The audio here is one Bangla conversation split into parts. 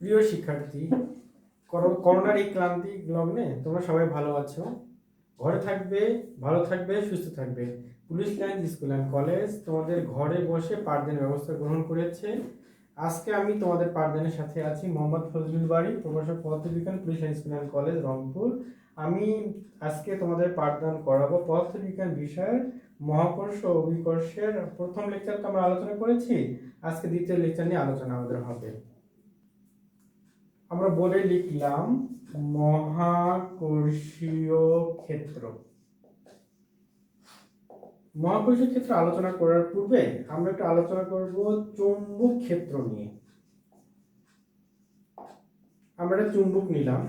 প্রিয় শিক্ষার্থী, করোনার এই ক্লান্তি লগ্নে তোমরা সবাই ভালো আছো। ঘরে থাকবে, ভালো থাকবে, সুস্থ থাকবে। Police line school and college তোমাদের ঘরে বসে পাঠদানের ব্যবস্থা গ্রহণ করেছে। আজকে আমি তোমাদের পাঠদানের সাথে আছি মোহাম্মদ ফজলুল বাড়ি, প্রভাষক পদার্থবিজ্ঞান, police line school and college, Rangpur. আমি আজকে তোমাদের পাঠদান করাবো পদার্থবিজ্ঞান বিষয়ের মহাকর্ষ ও অভিকর্ষের প্রথম লেকচার তো আমরা আলোচনা করেছি। আজকে দ্বিতীয় লেকচার নিয়ে আলোচনা আমাদের হবে। আমরা বলে লিখলাম মহাকর্ষীয় ক্ষেত্র। মহাকর্ষীয় ক্ষেত্র আলোচনা করার পূর্বে আমরা একটু আলোচনা করব চৌম্বক ক্ষেত্র নিয়ে। আমরা একটা চুম্বক নিলাম।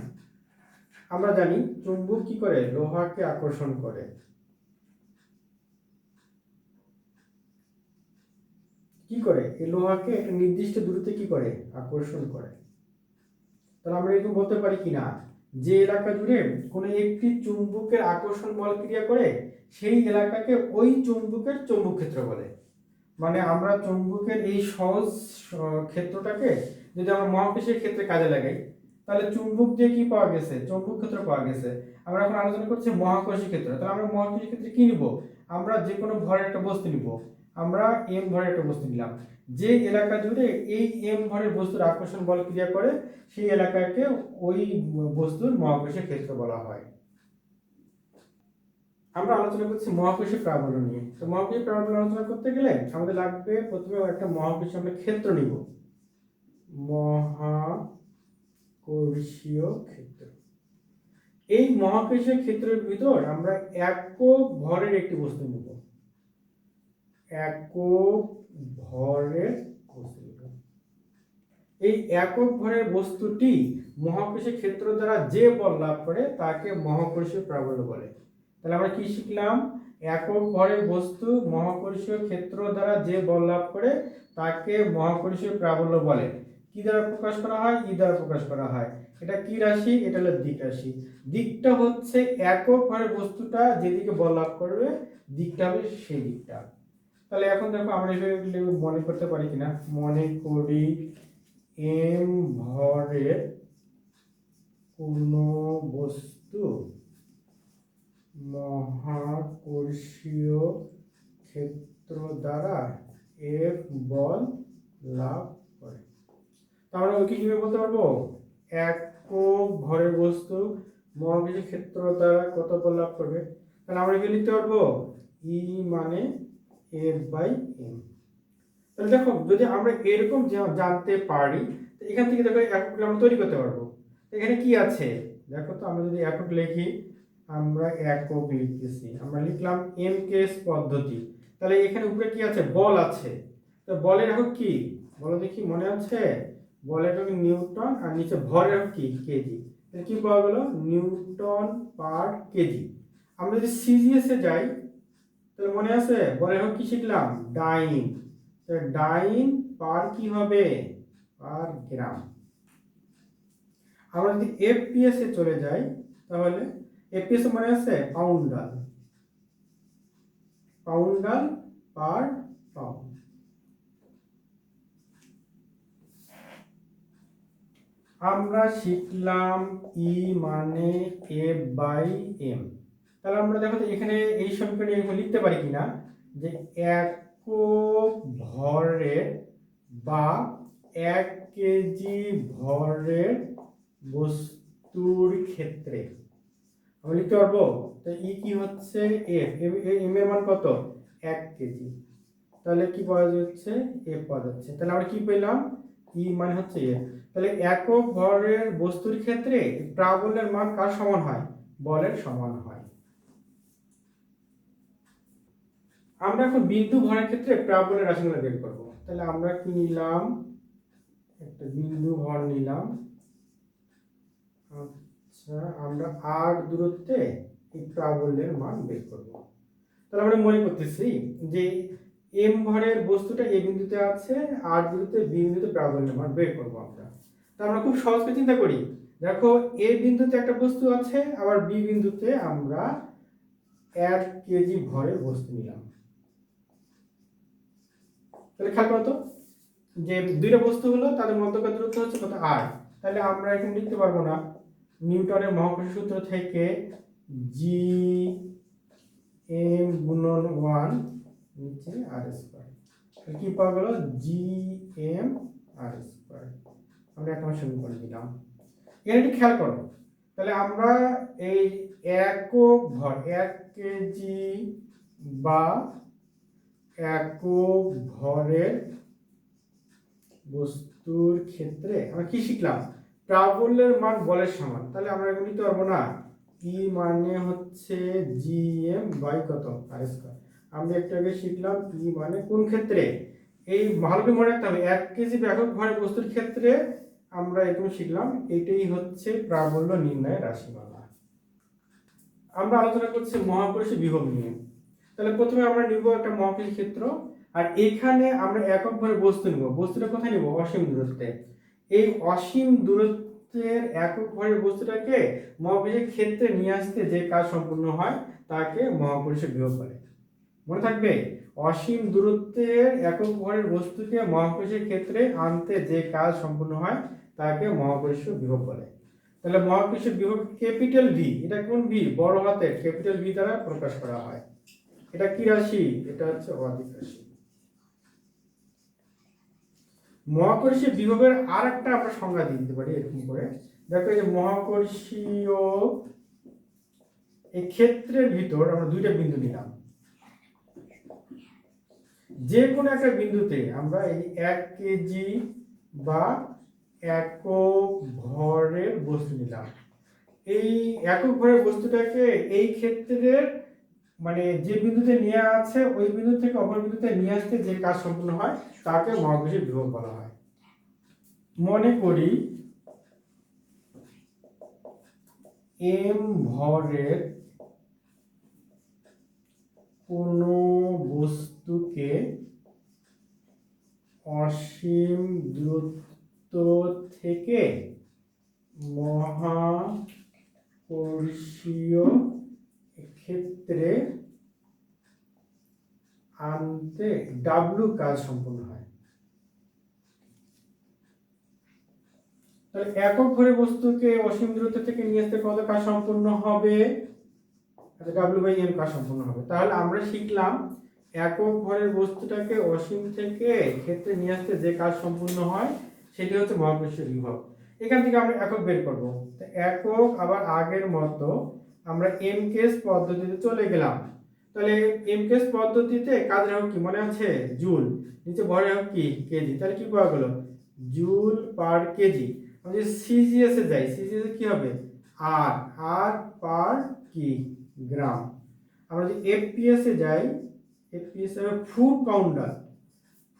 আমরা জানি চুম্বক কি করে? লোহাকে আকর্ষণ করে। কি করে? এই লোহাকে একটা নির্দিষ্ট দূরত্বে কি করে? আকর্ষণ করে। তাহলে আমরা এরকম বলতে পারি কিনা যে এলাকা জুড়ে কোনো একটি চুম্বকের আকর্ষণ বল ক্রিয়া করে সেই এলাকাকে ওই চুম্বকের চৌম্বক ক্ষেত্র বলে। মানে আমরা চুম্বকের এই সহজ ক্ষেত্রটাকে যদি আমরা মহাকর্ষীয় ক্ষেত্রে কাজে লাগাই তাহলে চুম্বক দিয়ে কি পাওয়া গেছে? চৌম্বক ক্ষেত্র পাওয়া গেছে। আমরা এখন আলোচনা করছি মহাকর্ষীয় ক্ষেত্র। তাহলে আমরা মহাকর্ষীয় ক্ষেত্রে কি নিব? আমরা যে কোনো ভরের একটা বস্তু নিব। আমরা এম ভরের একটা বস্তু নিলাম। যে এলাকা জুড়ে এই এম ভরের বস্তুর আকর্ষণ বল ক্রিয়া করে সেই এলাকাকে ওই বস্তুর মহাকর্ষীয় ক্ষেত্র বলা হয়। আমরা আলোচনা করছি মহাকর্ষীয় প্রাবল্য নিয়ে। তো মহাকর্ষীয় প্রাবল্য আলোচনা করতে গেলে আমাদের লাগবে প্রথমে একটা মহাকর্ষীয় আমরা ক্ষেত্র নিব। মহাকর্ষীয় ক্ষেত্র। এই মহাকর্ষীয় ক্ষেত্রের ভিতর আমরা একক ভরের একটি বস্তু নিব। একক ভরের বস্তু নিব। এই একক ভরের বস্তুটি মহাকর্ষীয় ক্ষেত্র দ্বারা যে বল লাভ করে তাকে মহাকর্ষীয় প্রাবল্য বলে। তাহলে আমরা কি শিখলাম? একক ভরের বস্তু মহাকর্ষীয় ক্ষেত্র দ্বারা যে বল লাভ করে তাকে মহাকর্ষীয় প্রাবল্য বলে। কি দ্বারা প্রকাশ করা হয়? ই দ্বারা প্রকাশ করা হয়। এটা কি রাশি? এটা হলো দিক রাশি। দিকটা হচ্ছে একক ভরের বস্তুটা যেদিকে বল লাভ করবে দিকটা হবে সেই দিকটা। তাহলে এখন দেখো আমরা এভাবে মনে করতে পারি কিনা। মনে করি এম ভরের কোনো বস্তু মহাকর্ষীয় ক্ষেত্র দ্বারা এফ বল লাভ করে। তাহলে ওকে কিভাবে বলতে পারবো? একক ভরের বস্তু মহাকর্ষীয় ক্ষেত্র দ্বারা কত বল লাভ করবে? তাহলে আমরা কি লিখতে পারবো? ই মানে এফ বাই এম। তাহলে দেখো যদি আমরা এরকম জানতে পারি এখান থেকে দেখো একক আমরা তৈরি করতে পারবো। এখানে কি আছে দেখো তো। আমরা যদি একক লিখি, আমরা একক লিখতেছি, আমরা লিখলাম এম কেস পদ্ধতি। তাহলে এখানে উপরে কি আছে? বল আছে। তো বলের একক কি? বলো দেখি, মনে আছে? বলের একক নিউটন আর নিচে ভরের একক কি? কেজি। তাহলে কি পাওয়া গেল? নিউটন পার কেজি। আমরা যদি সিজিএস এ যাই তাহলে মনে আছে বলের একক কি শিখলাম? ডাইন। ডাইন পার কি হবে? পার গ্রাম। আমরা যদি এফপিএস এ চলে যাই তাহলে এফপিএস মনে আছে? পাউন্ডাল। পাউন্ডাল পার পাউন্ড। আমরা শিখলাম ই মানে এফ বাই এম। তাহলে আমরা দেখো তো এখানে এই সমীকরণে লিখতে পারি কিনা যে একক ভরের বা 1 কেজি ভরের বস্তুর ক্ষেত্রে আমরা লিখতে পারবো। তো ই কি হচ্ছে? এফ। এম এর মান কত? 1 কেজি। তাহলে কি পাওয়া যাচ্ছে? এফ পাওয়া যাচ্ছে। তাহলে আমরা কি পেলাম? ই মানে হচ্ছে এফ। তাহলে একক ভরের বস্তুর ক্ষেত্রে প্রাবল্যের মান কার সমান হয়? বলের সমান হয়। আমরা এখন বিন্দু ভরের ক্ষেত্রে প্রাবল্যের রাশিগুলো বের করব। তাহলে আমরা কি নিলাম? একটা বিন্দু ভর নিলাম। আচ্ছা, আমরা আর দূরত্বে এই প্রাবল্যের মান বের করব। তাহলে আমরা মনে করতেছি যে এম ভরের বস্তুটা এ বিন্দুতে আছে, আর দূরত্বে বি বিন্দুতে প্রাবল্যের মান বের করব আমরা। তা আমরা খুব সহজ করে চিন্তা করি। দেখো এ বিন্দুতে একটা বস্তু আছে, আবার বি বিন্দুতে আমরা 1 কেজি ভরের বস্তু নিলাম। তাহলে খেয়াল করো তো যে দুইটা বস্তু হলো তাদের মধ্যকার দূরত্ব হচ্ছে কত? আর। তাহলে আমরা এখানে লিখতে পারবো না নিউটনের মহাকর্ষ সূত্র থেকে জি এম গুণন 1 নিচে আর স্কয়ার, কি পাওয়া গেল জি এম আর স্কয়ার। আমরা একটা সমীকরণ দিলাম। এর একটু খেয়াল করো, তাহলে আমরা এই একক ভর 1 কেজি বা একক ভরের বস্তুর ক্ষেত্রে আমরা কি শিখলাম, প্রাবল্যের মান বলের সমান। তাহলে আমরা এগুলো নিতে পারবো না, ই মানে হচ্ছে জি এম বাই কত আর স্কয়ার। আমরা একটু আগে শিখলাম ই মানে কোন ক্ষেত্রে, এই ভালো করে মনে রাখতে হবে 1 কেজি একক ভরের বস্তুর ক্ষেত্রে আমরা এরকম শিখলাম, এটাই হচ্ছে প্রাবল্য নির্ণয়ের রাশিমালা। আমরা আলোচনা করছি মহাকর্ষীয় বিভব নিয়ে। তাহলে প্রথমে আমরা নিব একটা মহাকর্ষীয় ক্ষেত্র, আর এখানে আমরা একক ভরে বস্তু নিব। বস্তুটা কোথায় নিব, অসীম দূরত্বে। এই অসীম দূরত্বের একক ভরের বস্তুটাকে মহাকর্ষীয় ক্ষেত্রে নিয়ে আসতে যে কাজ সম্পূর্ণ হয় তাকে মহাকর্ষীয় বিভব বলে। মনে থাকবে, অসীম দূরত্বের একক ভরের বস্তুকে মহাকর্ষীয় ক্ষেত্রে আনতে যে কাজ সম্পূর্ণ হয় তাকে মহাকর্ষীয় বিভব বলে। তাহলে মহাকর্ষীয় বিভব ক্যাপিটাল ভি, এটা কোন ভি, বড় হাতের ক্যাপিটাল ভি দ্বারা প্রকাশ করা হয়। এটা কি রাশি, এটা হচ্ছে অদিক রাশি। মহাকর্ষীয় বিভবের আরেকটা আমরা সংজ্ঞা দিয়ে দিতে পারি এরকম করে, দেখো এই যে মহাকর্ষীয় এই ক্ষেত্রের ভিতর আমরা দুইটা বিন্দু নিলাম, যে কোনো একটা বিন্দুতে আমরা এই 1 কেজি বা একক ভরের বস্তু নিলাম। এই একক ভরের বস্তুটাকে এই ক্ষেত্রের মানে যে বিন্দুতে নিয়ে আছে ওই বিন্দু থেকে অপর বিন্দুতে নিয়ে আসতে যে কাজ সম্পূর্ণ হয় তাকে মহাকর্ষীয় বিভব বলা হয়। মনে করি এম ভরের কোন বস্তুকে অসীম দূরত্ব থেকে মহাকর্ষীয় ক্ষেত্রে আনতে ডাব্লু কাজ সম্পূর্ণ হয়। তাহলে একক ভরের বস্তুকে অসীম দূরত্ব থেকে নিয়ে আসতে কত কাজ সম্পূর্ণ হবে, ডাব্লু বাই এম কাজ সম্পূর্ণ হবে। তাহলে আমরা শিখলাম একক ভরের বস্তুটাকে অসীম থেকে ক্ষেত্রে নিয়ে আসতে যে কাজ সম্পূর্ণ হয় সেটি হচ্ছে মহাকর্ষীয় বিভব। এখান থেকে আমরা একক বের করব। একক আবার আগের মতো আমরা এম কেস পদ্ধতিতে চলে গেলাম। তাহলে এম কেস পদ্ধতিতে কাজের একক কি মনে আছে, জুল, নিচে ভরের একক কি কেজি। তাহলে কি পাওয়া গেল জুল পার কেজি। আমরা যদি সিজিএস এ যাই, সিজিএস এ কি হবে আর, আর পার কি গ্রাম। আমরা যদি এফপিএস এ যাই, এফপিএস এর ফুট পাউন্ডাল,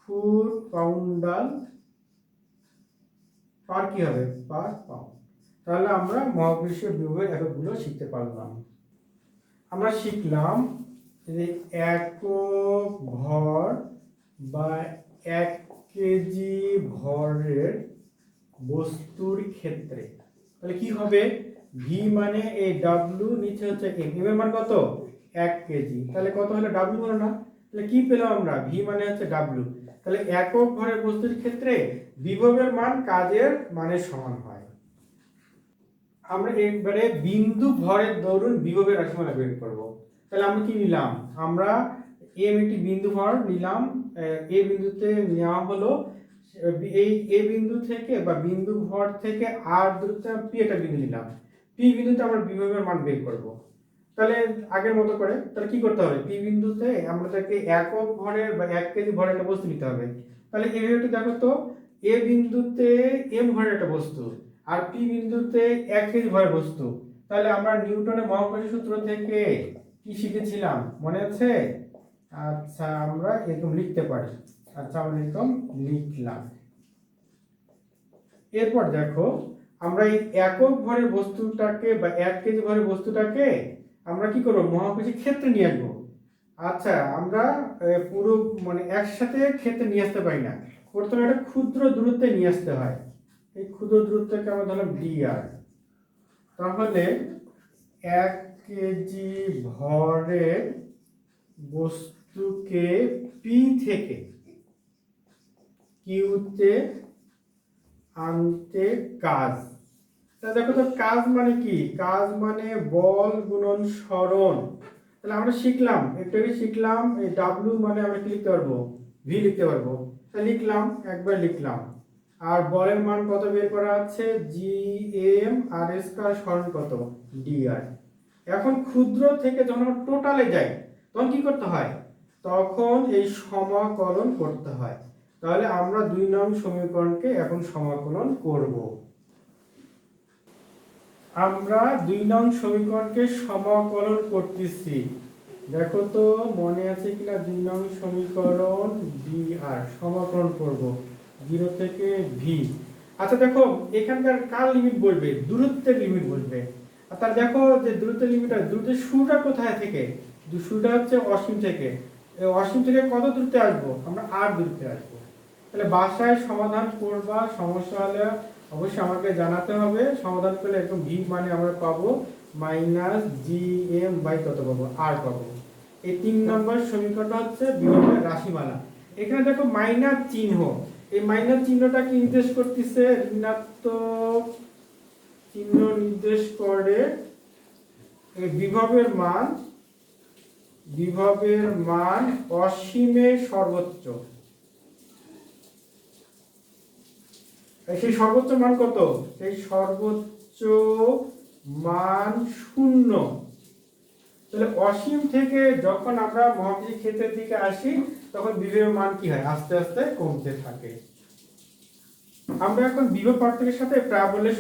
ফুট পাউন্ডাল পার কি হবে পার পাউন্ড। তাহলে আমরা মহাকর্ষীয় বিভবের এককগুলো শিখতে পারলাম। আমরা শিখলাম যে একক ভর বা 1 কেজি ভরের বস্তুর ক্ষেত্রে তাহলে কি হবে, ভি মানে এই ডাব্লু, নিচে হচ্ছে এম, এম এর মান কত 1 কেজি। তাহলে কত হলো ডাব্লু হলো না, তাহলে কি পেলাম আমরা, ভি মানে হচ্ছে ডাব্লু। তাহলে একক ভরের বস্তুর ক্ষেত্রে বিভবের মান কাজের মানের সমান হয়। আমরা একবারে বিন্দু ভরের দরুন বিভবের রাশিমালা বের করব। তাহলে আমরা কি নিলাম, আমরা এম একটি বিন্দু ভর নিলাম, এ বিন্দুতে নেওয়া হলো, এই এ বিন্দু থেকে বা বিন্দু ভর থেকে আর দূরত্বে পি একটা বিন্দু নিলাম, পি বিন্দুতে আমরা বিভবের মান বের করব। তাহলে আগের মতো করে তাহলে কি করতে হবে, পি বিন্দুতে আমাদেরকে একক ভরের বা 1 কেজি ভরের একটা বস্তু নিতে হবে। তাহলে এইভাবে একটু দেখো তো, এ বিন্দুতে এম ভরের একটা বস্তু আর পি বিন্দুতে 1 কেজি ভরের বস্তু। তাহলে আমরা নিউটনের মহাকর্ষীয় সূত্র থেকে কি শিখেছিলাম মনে আছে, আচ্ছা আমরা এরকম লিখতে পারি, আচ্ছা আমরা এরকম লিখলাম। এরপর দেখো আমরা এই একক ভরের বস্তুটাকে বা 1 কেজি ভরের বস্তুটাকে আমরা কি করব, মহাকর্ষীয় ক্ষেত্রে নিয়ে আসবো। আচ্ছা আমরা পুরো মানে একসাথে ক্ষেত্রে নিয়ে আসতে পারি না, প্রথমে একটা ক্ষুদ্র দূরত্বে নিয়ে আসতে হয়। এই ক্ষুদ্র দূরত্বকে আমরা ধরলাম ডিআর। তাহলে 1 কেজি ভরের বস্তুকে পি থেকে কিউতে আনতে কাজ। তা দেখো তো কাজ মানে কি, কাজ মানে বল গুণন সরণ। তাহলে আমরা শিখলাম, একটু আগে শিখলাম এই ডাব্লিউ মানে আমরা কি লিখতে পারবো, ভি লিখতে পারবো। তা লিখলাম, একবার লিখলাম। আর বলের মান কত বের করা আছে, জি এম আর স্কয়ার সরণ কত, ডি আর। এখন ক্ষুদ্র থেকে যখন টোটালে যাই তখন কি করতে হয়, তখন এই সমাকলন করতে হয়। তাহলে আমরা 2 নং সমীকরণকে এখন সমাকলন করব। আমরা 2 নং সমীকরণকে সমাকলন করতেছি। দেখো তো মনে আছে কিনা, 2 নং সমীকরণ ডি আর সমাকলন করব 0 থেকে ভি। আচ্ছা দেখো এখানকার কার লিমিট বলবে, দূরত্বের লিমিট বলবে। আর তার দেখো যে দূরত্বের লিমিটটা, দূরত্বের শুরুটা কোথায় থেকে, শুরুটা হচ্ছে অসীম থেকে। এই অসীম থেকে কত দূরত্বে আসবো, আমরা আর দূরত্বে আসবো। তাহলে বাসায় সমাধান করবা, সমস্যা হলে অবশ্যই আমাকে জানাতে হবে। সমাধান করলে একদম ভি মানে আমরা পাবো মাইনাস জি এম বাই কত পাবো, আর পাবো। এই 3 নম্বর সমীকরণটা হচ্ছে বিভবের রাশিমালা। এখানে দেখো মাইনাস চিহ্ন, এই মাইনাস চিহ্নটা কি নির্দেশ করতেছে, ঋণাত্মক চিহ্ন নির্দেশ করে এই বিভবের মান অসীমে সর্বোচ্চ। সেই সর্বোচ্চ মান কত, সেই সর্বোচ্চ মান 0। তাহলে অসীম থেকে যখন আমরা মহাবিশ্বের ক্ষেত্রের দিকে আসি তখন বিভবের মান কি হয়, আস্তে আস্তে কমতে থাকে। আমরা এখন বিভব পার্থক্যের সাথে প্যারাবোলের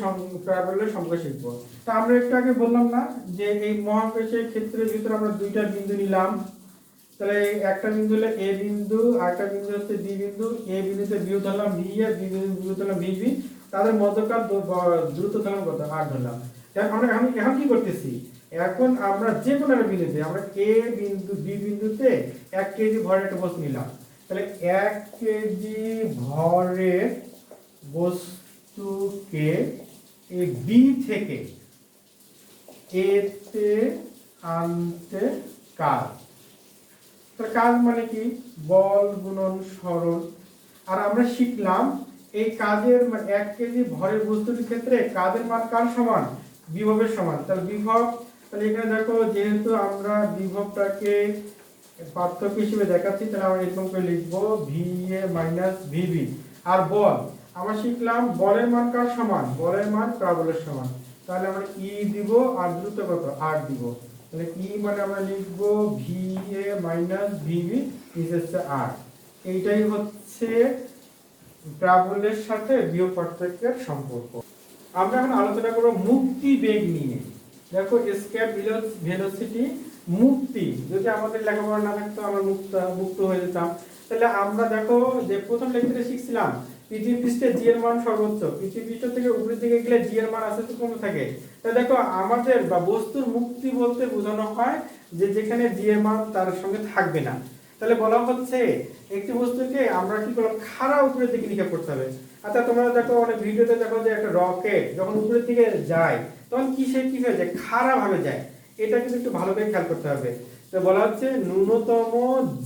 সংখ্যা শিখবো। তা আমরা একটু আগে বললাম না যে এই মহাবিশ্বের ক্ষেত্রের ভিতরে আমরা 2টা বিন্দু নিলাম। তাহলে একটা বিন্দু হলো এ বিন্দু, আর একটা বিন্দু হচ্ছে বি বিন্দু। এ বিন্দুতে বিউ ধরলাম ভি এ, বি বিন্দু ধরলাম ভি বি। তাদের মধ্যকার দূরত্ব ধরলাম কত, আর ধরলাম। আমরা এখন কি করতেছি, এখন আমরা যে কোনো একটা বিন্দুতে, আমরা এ বিন্দু বি বিন্দুতে 1 কেজি ভরের একটা বস্তু নিলাম। তাহলে 1 কেজি ভরের বস্তুকে এই বি থেকে এতে আনতে কাজ। কাজ মানে কি, বল গুণন সরণ। আর আমরা শিখলাম এই কাজের মানে 1 কেজি ভরের বস্তুর ক্ষেত্রে কাজের মান কার সমান, বিভবের সমান। তাহলে বিভব, তাহলে এখানে দেখো যেহেতু আমরা বিভবটাকে পার্থক্য হিসেবে দেখাচ্ছি, তাহলে আমরা এরকম করে লিখবো ভি এ মাইনাস ভিবি। আর বল আমরা শিখলাম বলের মান কার সমান, বলের মান প্যারাবোলার সমান। তাহলে আমরা ই দিব আর দ্রুত কত, আর দিব। তাহলে ই মানে আমরা লিখব V A minus V B is R. এইটাই হচ্ছে প্যারাবোলার সাথে বিভব পার্থক্যের সম্পর্ক। আমরা এখন আলোচনা করব মুক্তি বেগ নিয়ে। দেখো এসকেপ ভেলোসিটি, মুক্তি, যদি আমাদের লেখাপড়া না থাকতো আমরা মুক্ত হয়ে যেতাম। তাহলে আমরা দেখো যে প্রথম লেকচারে শিখছিলাম পৃথিবী পৃষ্ঠে জি এর মান সর্বোচ্চ, পৃথিবী পৃষ্ঠ থেকে উপরের দিকে গেলে জি এর মান আস্তে আস্তে কমে থাকে। তাহলে দেখো আমাদের বা বস্তুর মুক্তি বলতে বোঝানো হয় যে যেখানে জি এর মান তার সঙ্গে থাকবে না। তাহলে বলা হচ্ছে একটি বস্তুকে আমরা কি করলাম, খাড়া উপরের দিকে নিক্ষেপ করতে হবে। আচ্ছা তোমরা দেখো অনেক ভিডিওতে দেখো যে একটা রকেট যখন উপরের দিকে যায় তখন কি হয়ে যায়, খাড়া ভাবে যায়। এটা কিন্তু একটু ভালো করে খেয়াল করতে হবে। তো বলা হচ্ছে ন্যূনতম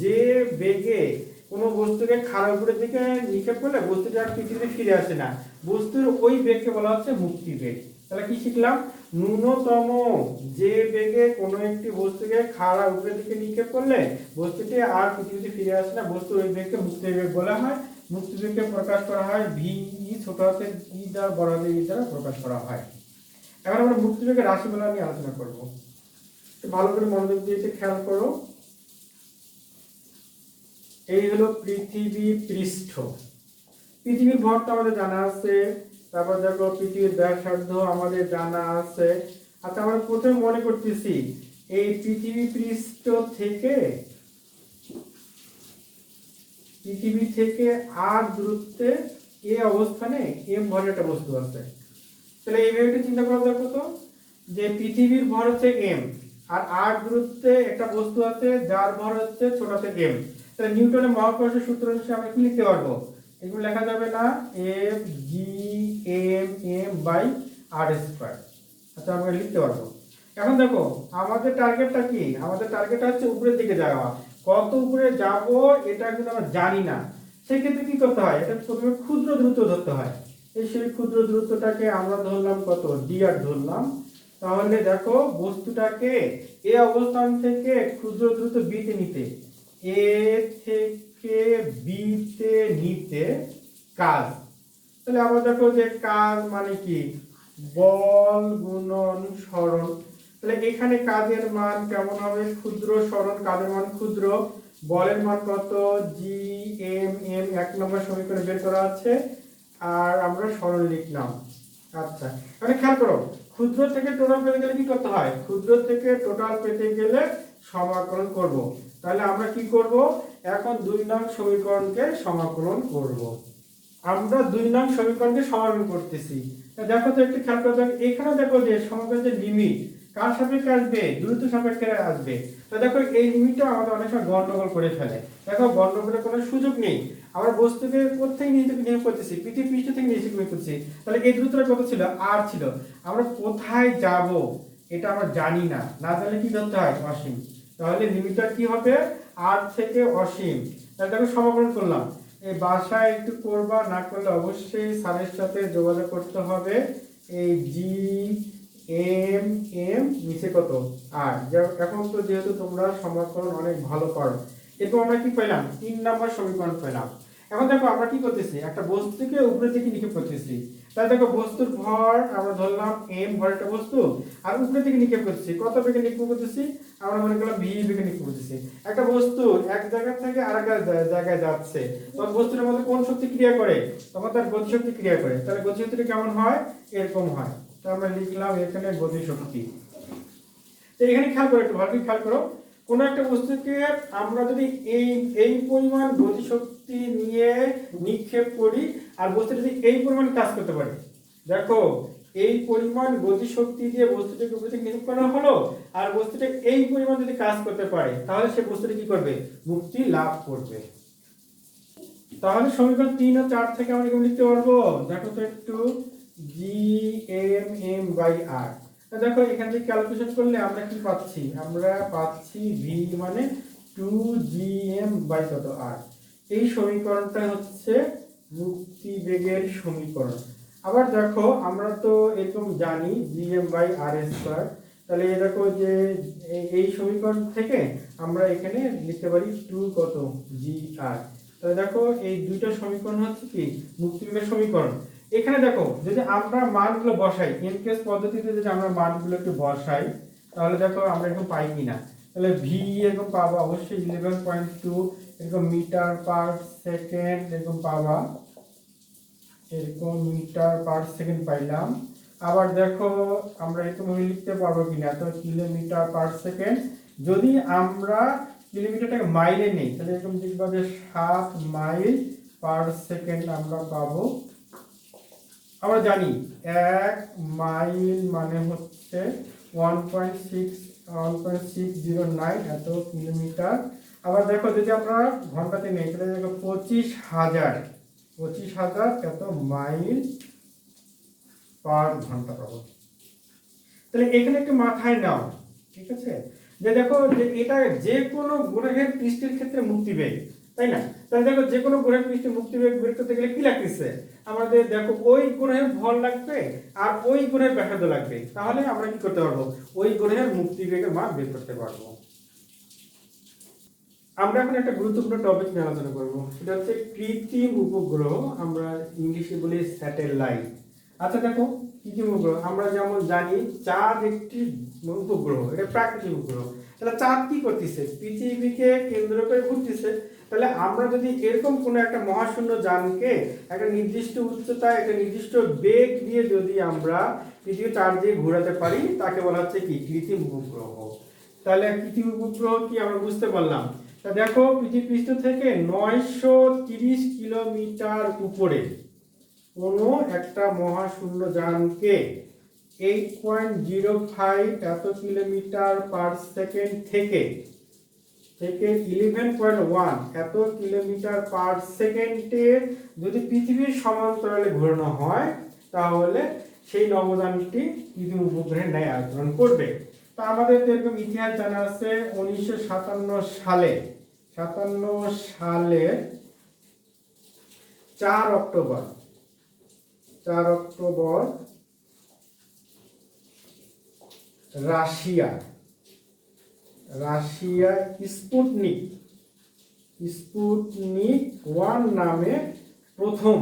যে বেগে কোনো বস্তুকে খাড়া উপরের দিকে নিক্ষেপ করলে বস্তুটি আর পৃথিবীতে ফিরে আসে না, বস্তুর ওই বেগকে বলা হচ্ছে মুক্তি বেগ। তাহলে কি শিখলাম, ন্যূনতম যে বেগে কোনো একটি বস্তুকে খাড়া উপরের দিকে নিক্ষেপ করলে বস্তুটি আর পৃথিবীতে ফিরে আসে না, বস্তুর ওই বেগকে মুক্তি বেগ বলা হয়। মুক্তি বেগকে প্রকাশ করা হয় ভি ই, ছোট হাতের ই দ্বারা, বড় হাতের ই দ্বারা প্রকাশ করা হয়। এখন আমরা মুক্তি বেগের রাশিমালা নিয়ে আলোচনা করব। ভালো করে মনোযোগ দিয়ে খেয়াল করো। এই হলো পৃথিবী পৃষ্ঠ, পৃথিবীর ভরটা আমাদের জানা আছে। তারপর দেখো পৃথিবীর ব্যাসার্ধ আমাদের জানা আছে। আচ্ছা আমরা প্রথমে মনে করতেছি এই পৃথিবী পৃষ্ঠ থেকে আর দূরত্বে এ অবস্থানে এম ভরের একটা বস্তু আছে। তাহলে এইভাবে চিন্তা করা দেখো তো, যে পৃথিবীর ভর হচ্ছে এম আর দূরত্বে একটা বস্তু আছে যার ভর হচ্ছে ছোট হাতের এম। তাহলে নিউটনের মহাকর্ষের সূত্র অনুসারে আমরা কি লিখতে পারবো, এগুলো লেখা যাবে না, F G M M by R square. আচ্ছা আমরা লিখতে পারবো। এখন দেখো আমাদের টার্গেটটা কি, আমাদের টার্গেট হচ্ছে উপরের দিকে যাওয়া। কত উপরে যাব এটা কিন্তু আমরা জানি না, সেক্ষেত্রে কি করতে হয়, এটা প্রথমে ক্ষুদ্র দূরত্ব ধরতে হয়। এই সেই ক্ষুদ্র দূরত্বটাকে আমরা ধরলাম কত, dr ধরলাম। তাহলে দেখো বস্তুটাকে এ অবস্থান থেকে ক্ষুদ্র দূরত্ব বি তে নিতে, এ থেকে বি তে নিতে কাজ। তাহলে আবার দেখো যে কাজ মানে কি, বল গুণন সরণ। তাহলে এখানে কাজের মান কেমন হবে, ক্ষুদ্র সরণ কাজের মান ক্ষুদ্র, বলের মান কত, জি এম এম 1 নম্বর সমীকরণে বের করা আছে, আর আমরা সরণ লিখলাম। আচ্ছা মানে খেয়াল করো, ক্ষুদ্র থেকে টোটাল পেতে গেলে কি করতে হয়, ক্ষুদ্র থেকে টোটাল পেতে গেলে সমাকলন করব। তাহলে আমরা কি করব, এখন 2 নং সমীকরণকে সমাকলন করব। আমরা 2 নং সমীকরণকে সমাকলন করতেছি। দেখো তো একটু খেয়াল করে দেখো, এখানে দেখো যে সমাকলনের লিমিট কার সাপেক্ষে আসবে, দ্রুত সাপেক্ষে আসবে। তো দেখো এই লিমিটটা আমাদের অনেক সময় গন্ডগোল করে ফেলে। দেখো গন্ডগোলের কোনো সুযোগ নেই, আমরা বস্তুকে কোথায় নিয়োগ করতেছি, পৃথিবী পৃষ্ঠ থেকে নিয়োগ করছি। তাহলে এই দ্রুতটা কত ছিল, আর ছিল। আমরা কোথায় যাব এটা আমরা জানি না, না জানলে কি ধরতে হয়, অসীম। তাহলে লিমিটটা কি হবে, আর থেকে অসীম। তাহলে দেখো সমাকলন করলাম। এই বাসায় একটু করবা, না করলে অবশ্যই স্যারের সাথে যোগাযোগ করতে হবে। এই জি এম এম নিচে কত আর, এখন তো যেহেতু তোমরা সমাকলন অনেক ভালো পারো, এরপর আমরা কি পেলাম, 3 নম্বর সমীকরণ পেলাম। এখন দেখো আমরা কি করতেছি, একটা বস্তুকে উপরে থেকে নিক্ষেপ করতেছি। তাহলে দেখো বস্তুর ভর আমরা ধরলাম এম, ভর একটা বস্তু, আর উপরে থেকে নিক্ষেপ করতেছি, কত বেগে নিক্ষেপ করতেছি, আমরা মনে করলাম ভি বেগে নিক্ষেপ করতেছি। একটা বস্তু এক জায়গা থেকে আরেক জায়গায় যাচ্ছে, তখন বস্তুটার মধ্যে কোন শক্তি ক্রিয়া করে, তখন তার গতিশক্তি ক্রিয়া করে। তাহলে গতিশক্তিটা কেমন হয়, এরকম হয়। তো আমরা লিখলাম এখানে গতিশক্তি। তো এখানে খেয়াল করো, একটু ভালো করে খেয়াল করো, কোন একটা বস্তুকে আমরা যদি এই পরিমাণ গতিশক্তি নিয়ে নিক্ষেপ করি, আর বস্তু যদি এই পরিমাণ কাজ করতে পারে, দেখো এই পরিমাণ গতিশক্তি দিয়ে বস্তুটাকে উপরে থেকে নিক্ষেপ করা হলো, আর বস্তুটা এই পরিমাণ যদি কাজ করতে পারে, তাহলে সে বস্তুটা কি করবে, মুক্তি লাভ করবে। তাহলে সমীকরণ 3 ও 4 থেকে আমরা কি লিখতে পারবো, দেখো তো একটু, জি এম এম বাই আর। দেখো এখান থেকে ক্যালকুলেশন করলে আমরা কি পাচ্ছি, আমরা পাচ্ছি ভি মানে 2gm বাই কত আর। এই সমীকরণটা হচ্ছে মুক্তি বেগের সমীকরণ। আবার দেখো আমরা তো এরকম জানি gm বাই আর স্কয়ার। তাহলে এই দেখো যে এই সমীকরণ থেকে আমরা এখানে লিখতে পারি 2 কত জি আর। তাহলে দেখো এই দুইটা সমীকরণ হচ্ছে কি মুক্তি বেগের সমীকরণ। এখানে দেখো যদি আমরা মানগুলো বসাই, এনকেস পদ্ধতিতে যদি আমরা মানগুলো একটু বসাই, তাহলে দেখো আমরা এরকম পাই কিনা। তাহলে ভি এরকম পাবো অবশ্যই 11.2 এরকম মিটার পার সেকেন্ড, এরকম পাবা, এরকম মিটার পার সেকেন্ড পাইলাম। আবার দেখো আমরা এরকম লিখতে পারবো কিনা, তো কিলোমিটার পার সেকেন্ড। যদি আমরা কিলোমিটারটাকে মাইলে নেই, তাহলে এরকম দেখবা যে 7 মাইল পার সেকেন্ড আমরা পাবো। আমরা জানি 1 মাইল মানে হচ্ছে 1.609 এত কিলোমিটার। আবার দেখো যদি আমরা ঘন্টাতে নেই, তাহলে দেখো 25,000 এত মাইল পার ঘন্টা পাবো। তাহলে এখানে একটু মাথায় নাও, ঠিক আছে, যে দেখো যে এটা যে কোনো গ্রহের পৃষ্ঠের ক্ষেত্রে মুক্তিবেগ, তাই না। তাহলে দেখো যে কোনো গ্রহের পৃষ্ঠে মুক্তিবেগ বের করতে গেলে কি লাগতেছে, আমাদের দেখো ওই গ্রহের ভর লাগবে আর ওই গ্রহের ব্যাসার্ধ লাগবে। তাহলে আমরা কি করতে পারবো, ওই গ্রহের মুক্তিবেগের মান বের করতে পারবো। আমরা এখন একটা গুরুত্বপূর্ণ টপিক নিয়ে আলোচনা করবো, সেটা হচ্ছে কৃত্রিম উপগ্রহ, আমরা ইংলিশে বলি স্যাটেলাইট। আচ্ছা দেখো কৃত্রিম উপগ্রহ আমরা যেমন জানি চাঁদ একটি উপগ্রহ, এটা প্রাকৃতিক উপগ্রহ। তাহলে চাঁদ কি করতেছে, পৃথিবীকে কেন্দ্র করে ঘুরতেছে। তাহলে আমরা যদি এরকম কোনো একটা মহাশূন্য যানকে একটা নির্দিষ্ট উচ্চতায় একটা নির্দিষ্ট বেগ দিয়ে যদি আমরা পৃথিবীর চারদিকে ঘোরাতে পারি, তাকে বলা হচ্ছে কি কৃত্রিম উপগ্রহ। তাহলে কৃত্রিম উপগ্রহ কি আমরা বুঝতে পারলাম। তা দেখো পৃথিবী পৃষ্ঠ থেকে 930 কিলোমিটার উপরে কোনো একটা মহাশূন্য যানকে 8.05 এত কিলোমিটার পার সেকেন্ড থেকে 11.1 এত কিলোমিটার পার সেকেন্ডে যদি পৃথিবীর সমান্তরালে ঘোরানো হয়, তাহলে সেই নবযানটি কৃত্রিম উপগ্রহের ন্যায় আচরণ করবে। তা আমাদের এরকম ইতিহাস জানা আছে, 1957 সালে 4 অক্টোবর 4 অক্টোবর রাশিয়া স্পুটনিক 1 নামে প্রথম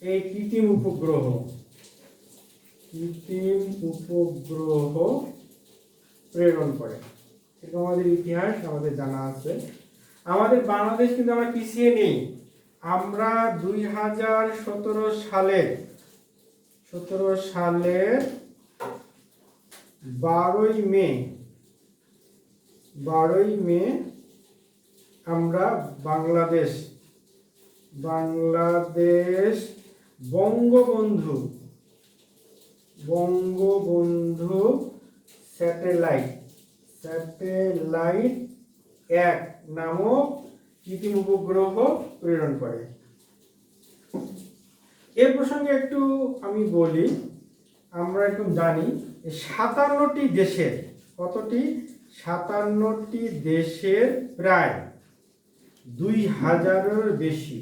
এই কৃত্রিম উপগ্রহ প্রেরণ করে। এটা আমাদের ইতিহাস আমাদের জানা আছে। আমাদের বাংলাদেশ কিন্তু আমরা পিছিয়ে নেই। আমরা 2017 সালের 12ই মে আমরা বাংলাদেশ বঙ্গবন্ধু স্যাটেলাইট 1 নামক কৃত্রিম উপগ্রহ প্রেরণ করে। এর প্রসঙ্গে একটু আমি বলি, আমরা একটু জানি 57টি দেশের প্রায় 2000-এর বেশি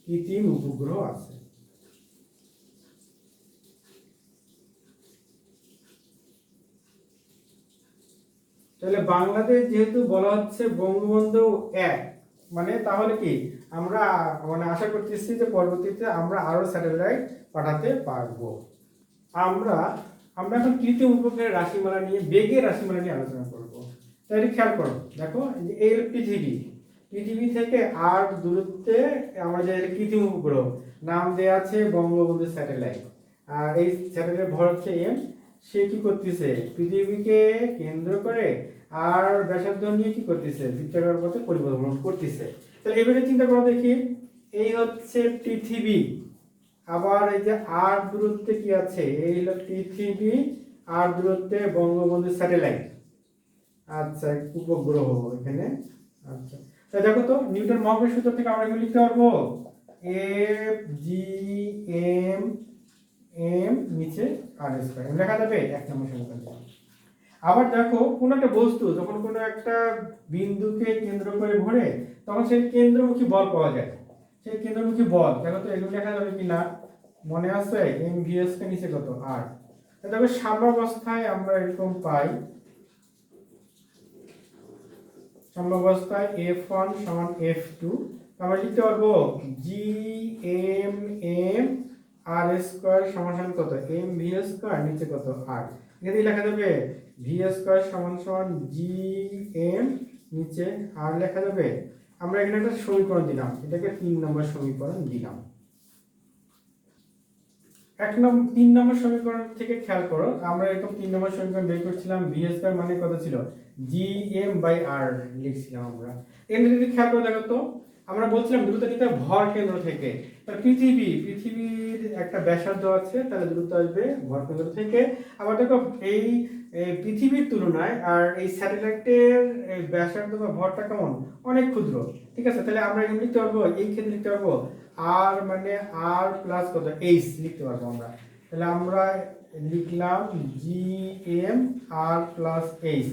কৃত্রিম উপগ্রহ আছে। তাহলে বাংলাদেশ যেহেতু বলা হচ্ছে বঙ্গবন্ধু 1, মানে তাহলে কি আমরা আশা করতেছি যে পরবর্তীতে আমরা আরো স্যাটেলাইট পাঠাতে পারবো। আমরা এখন কৃত্রিম উপগ্রহের রাশিমালা নিয়ে, বেগের রাশিমালা নিয়ে আলোচনা করব। তাহলে খেয়াল করো, দেখো এই পৃথিবী থেকে 8 দূরত্বে আমরা যে কৃত্রিম উপগ্রহ নাম দেওয়া আছে বঙ্গবন্ধু স্যাটেলাইট, আর এই স্যাটেলাইটের ভর হচ্ছে m। সে কি করতেছে, পৃথিবীকে কেন্দ্র করে আর ব্যাসার্ধ নিয়ে কি করতেছে, বৃত্তাকার পথে পরিভ্রমণ করতেছে। তাহলে এবারে চিন্তা করো দেখি, এই হচ্ছে পৃথিবী, আবার এই যে 8 দূরত্বে কি আছে, এই হলো পৃথিবী, 8 দূরত্বে বঙ্গবন্ধু স্যাটেলাইট, আচ্ছা উপগ্রহ এখানে। আচ্ছা তাহলে দেখো তো, নিউটন মহাকর্ষ সূত্র থেকে আমরা কি লিখতে পারবো, F/G/m নিচে r² লেখা যাবে 1 নম্বর সমীকরণ। আবার দেখো, কোন একটা বস্তু যখন কোনো একটা বিন্দুকে কেন্দ্র করে ঘোরে, তখন সেই কেন্দ্রমুখী বল পাওয়া যায়। সেই কেন্দ্রমুখী বল দেখো তো, এগুলো লেখা যাবে কি না, মনে আছে mvs কে নিচে কত r। দেখো সাম্যাবস্থায় আমরা এরকম পাই, সাম্যাবস্থায় F1 সমান F2, আমরা লিখতে পারবো Gmm r² সমান কত mv² নিচে কত r। এখানে লেখা যাবে v² সমান gm নিচে r লেখা যাবে। আমরা এখানে একটা সমীকরণ দিলাম, এটাকে 3 নম্বর সমীকরণ দিলাম। 3 নম্বর সমীকরণ থেকে খেয়াল করো, আমরা এরকম 3 নম্বর সমীকরণ বের করছিলাম, v² মানে কত ছিল, gm/r লিখছিলাম আমরা। এখানে যদি খেয়াল করে দেখো তো, আমরা বলছিলাম দ্রুত নিতে ভর কেন্দ্র থেকে। তাহলে পৃথিবীর একটা ব্যাসার্ধ আছে, তাহলে দ্রুত আসবে ভর কেন্দ্র থেকে। আবার দেখো এই পৃথিবীর তুলনায় আর এই স্যাটেলাইটের ব্যাসার্ধ বা ভরটা কেমন, অনেক ক্ষুদ্র, ঠিক আছে। তাহলে আমরা এখানে লিখতে পারবো, এই ক্ষেত্রে লিখতে পারবো r মানে r প্লাস কত h লিখতে পারবো আমরা। তাহলে আমরা লিখলাম gm r plus h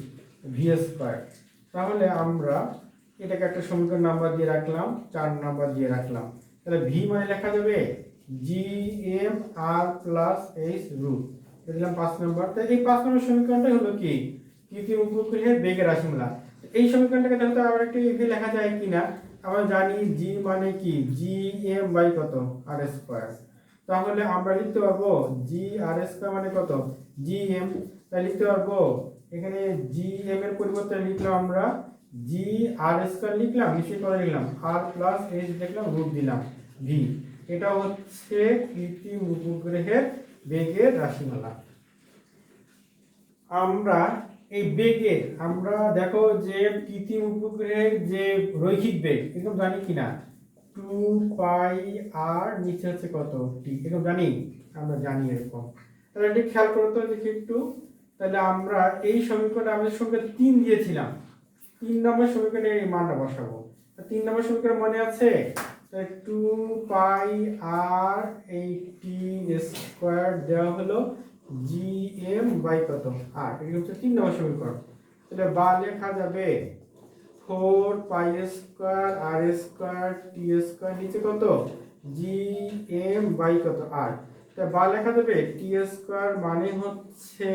v²। তাহলে আমরা এটাকে একটা সমীকরণ নাম্বার দিয়ে রাখলাম, 4 নাম্বার দিয়ে রাখলাম। তাহলে v মানে লেখা যাবে gm r plus h root, দিলাম 5 নাম্বার। তাই এই 5 নম্বর সমীকরণটাই হলো কি, কৃত্রিম উপগ্রহের বেগের রাশিমালা। এই সমীকরণটাকে দেখো তো আবার একটু এভাবে লেখা যায় কিনা। আমরা জানি g মানে কি, gm বাই কত r²। তাহলে আমরা লিখতে পারবো g r² মানে কত gm। তাই লিখতে পারবো এখানে gm এর পরিবর্তে লিখলাম আমরা g r² লিখলাম, নিচে করে নিলাম r প্লাস h দেখলাম, রুট দিলাম v। এটা হচ্ছে কৃত্রিম উপগ্রহের বেগের রাশিমালা। আমরা এই বেগের, আমরা দেখো যে কৃত্রিম উপগ্রহের যে রৈখিক বেগ এরকম জানি কিনা, 2πr নিচে হচ্ছে কত t, এরকম জানি, আমরা জানি এরকম। তাহলে এটা খেয়াল করো তো দেখি একটু। তাহলে আমরা এই সমীকরণে আমাদের সঙ্গে 3 দিয়েছিলাম, 3 নম্বর সমীকরণে এই মানটা বসাবো। 3 নম্বর সমীকরণ মনে আছে, 2πr এই t² দেওয়া হলো gm বাই কত r, এটা হচ্ছে 3 নম্বর সমীকরণ। তাহলে বা লেখা যাবে 4π² r² t² নিচে কত জি এম বাই কত আর, তা বা লেখা যাবে টি স্কোয়ার মানে হচ্ছে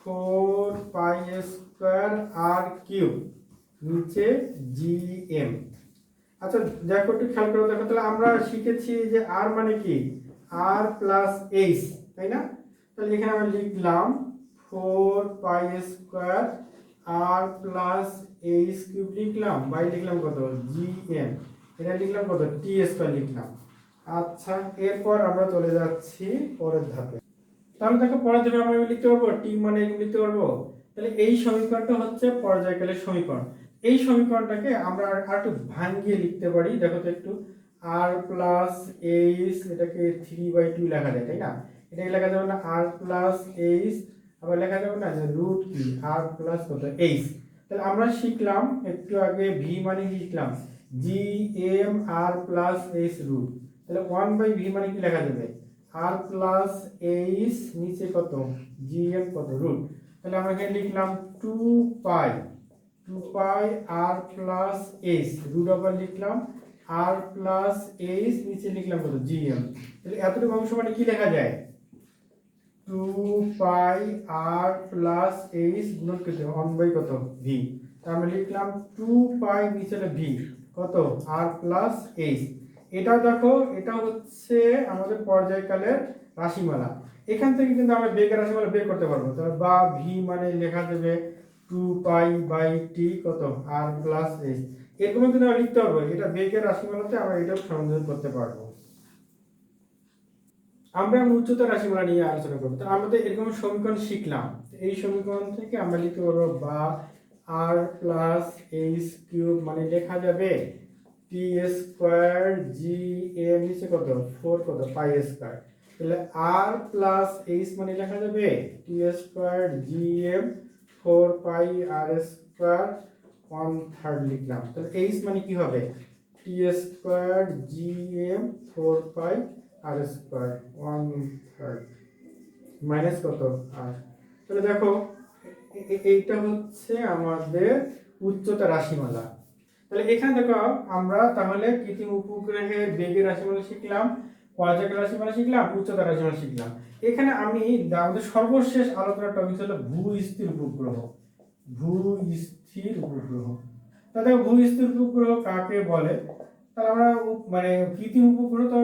4 পাই স্কোয়ার আর কিউব নিচে জি এম। আচ্ছা দেখো একটু খেয়াল করে দেখো, তাহলে আমরা শিখেছি যে আর মানে কি আর প্লাস এইচ, তাই না? তাহলে এখানে আমরা লিখলাম 4 পাই স্কোয়ার আর প্লাস এইচ কিউব লিখলাম, বাই লিখলাম কত জি এম, এটা লিখলাম কত টি স্কোয়ার লিখলাম। আচ্ছা এরপর আমরা চলে যাচ্ছি পরের ধাপে। তাহলে দেখো পরের ধাপে আমরা লিখতে পারবো টি মানে লিখতে পারবো। তাহলে এই সমীকরণটা হচ্ছে পর্যায়কালের সমীকরণ। এই সমীকরণটাকে আমরা আর একটু ভাঙিয়ে লিখতে পারি, দেখো তো একটু। আর প্লাস এইচ এটাকে 3/2 লেখা যায়, তাই না? এটাকে লেখা যাবে না আর প্লাস এইচ, আবার লেখা যাবে না যে রুট কি আর প্লাস কত এইচ। তাহলে আমরা শিখলাম একটু আগে ভি মানে কি শিখলাম G M R plus H root. তাহলে 1/v মানে কি লেখা যাবে আর প্লাস এইচ নিচে কত জি এম কত রুট। তাহলে আমরা এখানে লিখলাম 2 পাই আর প্লাস এইচ রুট আবার লিখলাম আর প্লাস এইচ নিচে লিখলাম কত জি এম। তাহলে এতটুকু অংশ মানে কি লেখা যায় 2 পাই আর প্লাস এইচ গুণন কত 1/, কত ভি। তাহলে আমরা লিখলাম 2 পাই নিচে ভি কত আর প্লাস এইচ। এটা দেখো এটা হচ্ছে আমাদের পর্যায়কালের রাশিমালা। এখান থেকে কিন্তু আমরা বেগের রাশিমালা বের করতে পারবো। তাহলে বা ভি মানে লেখা যাবে 2 পাই/টি কত আর প্লাস এইচ, এরকম কিন্তু আমরা লিখতে পারবো। এটা বেগের রাশিমালাতে আমরা এটা সংযোজন করতে পারবো। আমরা উচ্চতার রাশিমালা নিয়ে আলোচনা করবো। তো আমাদের এরকম সমীকরণ শিখলাম, এই সমীকরণ থেকে আমরা লিখতে পারবো বা আর প্লাস এইচ কিউব মানে লেখা যাবে টি স্কোয়ার জি এম নিচে কত 4 কত পাই স্কোয়ার। তাহলে আর প্লাস এইচ মানে লেখা যাবে টি স্কোয়ার জি এম 4 পাই আর স্কোয়ার 1/3 লিখলাম। তাহলে এইচ মানে কি হবে টি স্কোয়ার জি এম 4 পাই আর স্কোয়ার 1/3 মাইনাস কত আর। তাহলে দেখো এইটা হচ্ছে আমাদের উচ্চতা রাশিমালা। তাহলে এখানে দেখো আমরা তাহলে কৃত্রিম উপগ্রহের বেগের রাশিমালা শিখলাম, পর্যায়কাল রাশিমালা শিখলাম, উচ্চতা রাশিমালা শিখলাম। এখানে আমি আমাদের সর্বশেষ আলোচনার টপিক হলো ভূস্থির উপগ্রহ। ভূস্থির উপগ্রহ, তাহলে ভূস্থির উপগ্রহ কাকে বলে? তাহলে আমরা মানে কৃত্রিম উপগ্রহ তো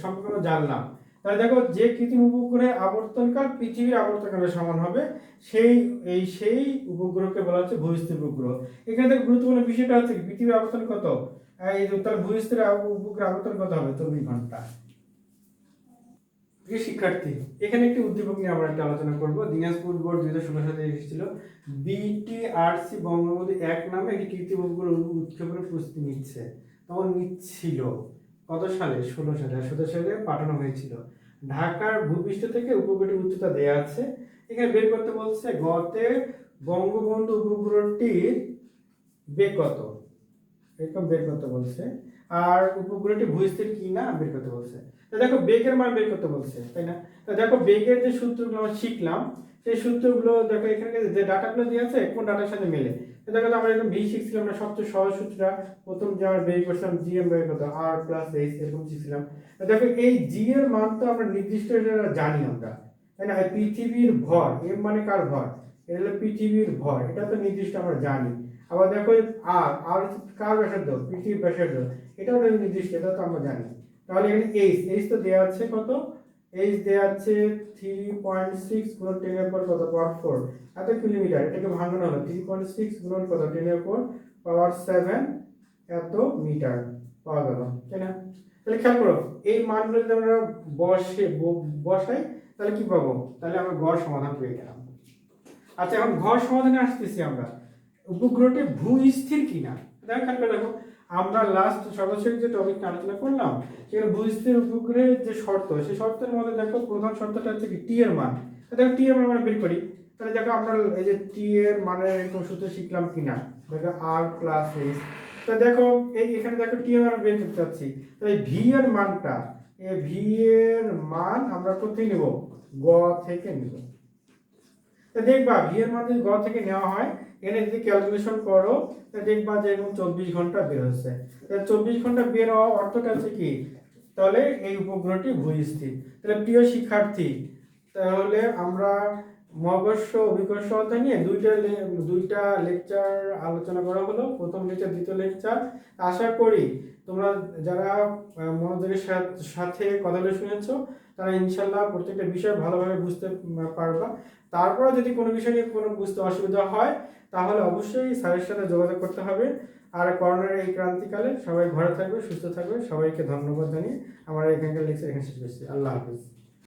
সম্পর্কে জানলাম। তাহলে দেখো যে কৃত্রিম উপগ্রহের আবর্তনকাল পৃথিবীর আবর্তনকালের সমান হবে সেই উপগ্রহকে বলা হচ্ছে ভূস্থির উপগ্রহ। এখানে থেকে গুরুত্বপূর্ণ বিষয়টা হচ্ছে পৃথিবীর আবর্তন কত, এই তাহলে ভূস্থির উপগ্রহের আবর্তন কত হবে 24 ঘন্টা। প্রিয় শিক্ষার্থী, এখানে একটি উদ্দীপক নিয়ে আমরা একটা আলোচনা করব। দিনাজপুর বোর্ড 2016 সালে এসেছিল বিটিআরসি বঙ্গবন্ধু 1 নামে একটি কৃত্রিম উপগ্রহ উৎক্ষেপণের প্রস্তুতি নিচ্ছে। তখন নিচ্ছিল কত সালে 16 সালে, 17 সালে পাঠানো হয়েছিল। ঢাকার ভূপৃষ্ঠ থেকে উপগ্রহটির উচ্চতা দেয়া আছে, এখানে বের করতে বলছে গতে বঙ্গবন্ধু উপগ্রহটির বেগ কত, এরকম বের করতে বলছে। আর উপগ্রহটি ভূস্থির কি না বের করতে বলছে। তো দেখো বেগের মান বের করতে বলছে, তাই না? তো দেখো বেগের যে সূত্রগুলো আমরা শিখলাম সেই সূত্রগুলো দেখো এখানে যে ডাটাগুলো দিয়ে আছে কোন ডাটার সাথে মেলে। তো দেখো আমরা এরকম ভি শিখছিলাম, আমরা সবচেয়ে সহজ সূত্রটা প্রথম যে আমরা বের করছিলাম জি এম বের কত আর প্লাস এইচ এরকম শিখছিলাম। তো দেখো এই জি এর মান তো আমরা নির্দিষ্ট জানি আমরা, তাই না? পৃথিবীর ভর, এম মানে কার ভর, এটা হলো পৃথিবীর ভর, এটা তো নির্দিষ্ট আমরা জানি। আবার দেখো আর আর কার ব্যাসার্ধ, পৃথিবীর ব্যাসার্ধ, এটাও নির্দিষ্ট, এটা তো আমরা জানি। তাহলে এখানে এইচ তো দেওয়া আছে কত, এইচ দেওয়া আছে 3.6 গুণন 10 এর পর কত পাওয়ার 4 এত কিলোমিটার। এটাকে ভাঙানো হলো 3.6 গুণন কত 10 এর পর পাওয়ার 7 এত মিটার পাওয়া গেল, তাই না? তাহলে খেয়াল করো এই মানগুলো যদি আমরা বসাই তাহলে কি পাবো, তাহলে আমরা গড় সমাধান পেয়ে গেলাম। আচ্ছা এখন গড় সমাধানে আসতেছি আমরা, উপগ্রহটি ভূস্থির কিনা। দেখো আমরা লাস্ট সর্বশেষ যে টপিকটা আলোচনা করলাম সেখানে ভূস্থির উপগ্রহের যে শর্ত, সেই শর্তের মধ্যে দেখো প্রধান শর্তটা হচ্ছে কি টি এর মান। দেখো টি এর মান আমরা বের করি। তাহলে দেখো আমরা এই যে টি এর মানের এরকম সূত্র শিখলাম কিনা, দেখো আর প্লাস এইচ। তো দেখো এখানে দেখো টি এর মান বের করতে চাচ্ছি, তাহলে ভি এর মানটা, এই ভি এর মান আমরা কোথায় নেব, গ থেকে নেব। দেখবা ভি এর মান যদি গ থেকে নেওয়া হয়, এখানে যদি ক্যালকুলেশন করো দেখবা যে এরকম 24 ঘন্টা বের হচ্ছে। 24 ঘন্টা বের হওয়া অর্থটা হচ্ছে কি, তাহলে এই উপগ্রহটি ভূস্থির। তাহলে প্রিয় শিক্ষার্থী, তাহলে আমরা মহাকর্ষ অভিকর্ষ অধ্যায় নিয়ে দুইটা লেকচার আলোচনা করা হলো, প্রথম লেকচার দ্বিতীয় লেকচার। আশা করি তোমরা যারা মনোযোগের সাথে কথাগুলো শুনেছো তারা ইনশাল্লাহ প্রত্যেকটা বিষয় ভালোভাবে বুঝতে পারবা। তারপরে যদি কোনো বিষয় নিয়ে কোনো বুঝতে অসুবিধা হয় তাহলে অবশ্যই স্যারের সাথে যোগাযোগ করতে হবে। আর করোনার এই ক্রান্তিকালে সবাই ঘরে থাকবে, সুস্থ থাকবে। সবাইকে ধন্যবাদ জানিয়ে আমার এখানকার লেকচার এখানে শেষ করছি। আল্লাহ হাফিজ।